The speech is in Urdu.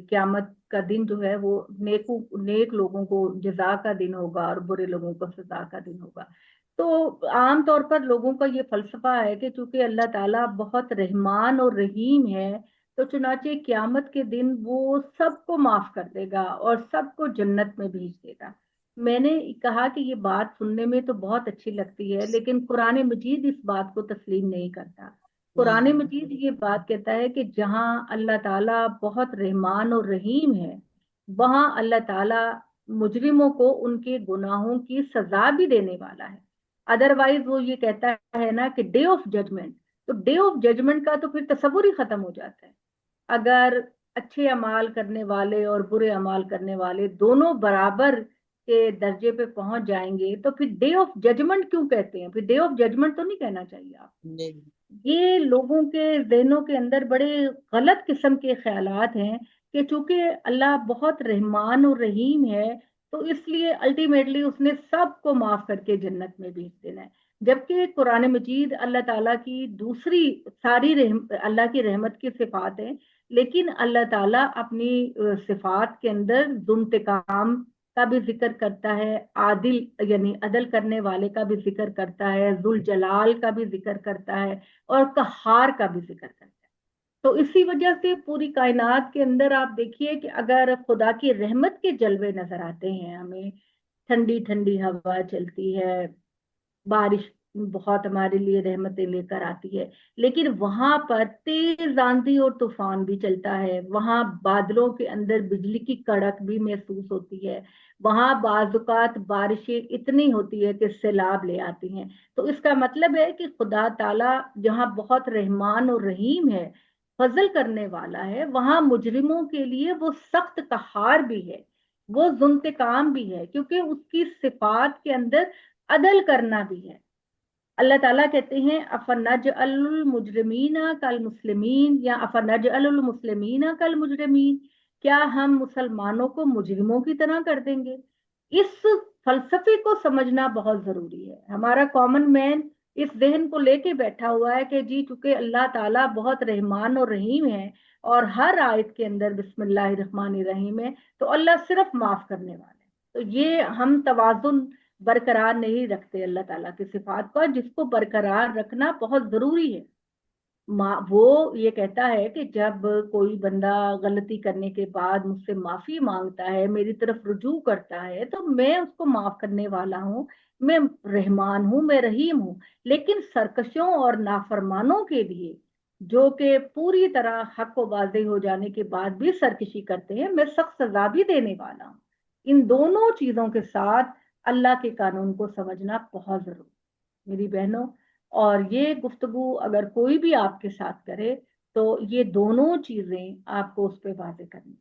قیامت کا دن جو ہے وہ نیک لوگوں کو جزا کا دن ہوگا اور برے لوگوں کو سزا کا دن ہوگا۔ تو عام طور پر لوگوں کا یہ فلسفہ ہے کہ چونکہ اللہ تعالیٰ بہت رحمان اور رحیم ہے، تو چنانچہ قیامت کے دن وہ سب کو معاف کر دے گا اور سب کو جنت میں بھیج دے گا۔ میں نے کہا کہ یہ بات سننے میں تو بہت اچھی لگتی ہے، لیکن قرآن مجید اس بات کو تسلیم نہیں کرتا۔ قرآن مجید یہ بات کہتا ہے کہ جہاں اللہ تعالیٰ بہت رحمان اور رحیم ہے، وہاں اللہ تعالیٰ مجرموں کو ان کے گناہوں کی سزا بھی دینے والا ہے۔ ادروائز وہ یہ کہتا ہے نا کہ ڈے آف ججمنٹ، تو ڈے آف ججمنٹ کا تو پھر تصور ہی ختم ہو جاتا ہے۔ اگر اچھے اعمال کرنے والے اور برے اعمال کرنے والے دونوں برابر کے درجے پہ پہنچ جائیں گے تو پھر ڈے آف ججمنٹ کیوں کہتے ہیں؟ پھر ڈے آف ججمنٹ تو نہیں کہنا چاہیے آپ۔ یہ لوگوں کے ذہنوں کے اندر بڑے غلط قسم کے خیالات ہیں کہ چونکہ اللہ بہت رحمان اور رحیم ہے تو اس لیے الٹیمیٹلی اس نے سب کو معاف کر کے جنت میں بھیج دینا ہے، جبکہ قرآن مجید اللہ تعالیٰ کی دوسری ساری اللہ کی رحمت کی صفات ہیں، لیکن اللہ تعالیٰ اپنی صفات کے اندر ذو انتقام کا بھی ذکر کرتا ہے، عادل یعنی عدل کرنے والے کا بھی ذکر کرتا ہے، ذو الجلال کا بھی ذکر کرتا ہے، اور قہار کا بھی ذکر کرتا ہے۔ تو اسی وجہ سے پوری کائنات کے اندر آپ دیکھیے کہ اگر خدا کی رحمت کے جلوے نظر آتے ہیں ہمیں، ٹھنڈی ٹھنڈی ہوا چلتی ہے، بارش بہت ہمارے لیے رحمتیں لے کر آتی ہے، لیکن وہاں پر تیز آندھی اور طوفان بھی چلتا ہے، وہاں بادلوں کے اندر بجلی کی کڑک بھی محسوس ہوتی ہے، وہاں بعض اوقات بارشیں اتنی ہوتی ہے کہ سیلاب لے آتی ہیں۔ تو اس کا مطلب ہے کہ خدا تعالیٰ جہاں بہت رحمان اور رحیم ہے، فضل کرنے والا ہے، وہاں مجرموں کے لیے وہ سخت قہار بھی ہے، وہ ذو انتقام بھی ہے، کیونکہ اس کی صفات کے اندر عدل کرنا بھی ہے۔ اللہ تعالیٰ کہتے ہیں افنجعل المجرمین کالمسلمین یا افنجعل المسلمین کالمجرمین، کیا ہم مسلمانوں کو مجرموں کی طرح کر دیں گے؟ اس فلسفے کو سمجھنا بہت ضروری ہے۔ ہمارا کامن مین اس ذہن کو لے کے بیٹھا ہوا ہے کہ جی چونکہ اللہ تعالیٰ بہت رحمان اور رحیم ہے اور ہر آیت کے اندر بسم اللہ الرحمن الرحیم ہے، تو اللہ صرف معاف کرنے والا ہے۔ تو یہ ہم توازن برقرار نہیں رکھتے اللہ تعالیٰ کی صفات کو، جس کو برقرار رکھنا بہت ضروری ہے۔ وہ یہ کہتا ہے کہ جب کوئی بندہ غلطی کرنے کے بعد مجھ سے معافی مانگتا ہے، میری طرف رجوع کرتا ہے، تو میں اس کو معاف کرنے والا ہوں، میں رحمان ہوں، میں رحیم ہوں۔ لیکن سرکشوں اور نافرمانوں کے لیے جو کہ پوری طرح حق و واضح ہو جانے کے بعد بھی سرکشی کرتے ہیں، میں سخت سزا بھی دینے والا ہوں۔ ان دونوں چیزوں کے ساتھ اللہ کے قانون کو سمجھنا بہت ضروری ہے میری بہنوں۔ اور یہ گفتگو اگر کوئی بھی آپ کے ساتھ کرے تو یہ دونوں چیزیں آپ کو اس پہ واضح کرنی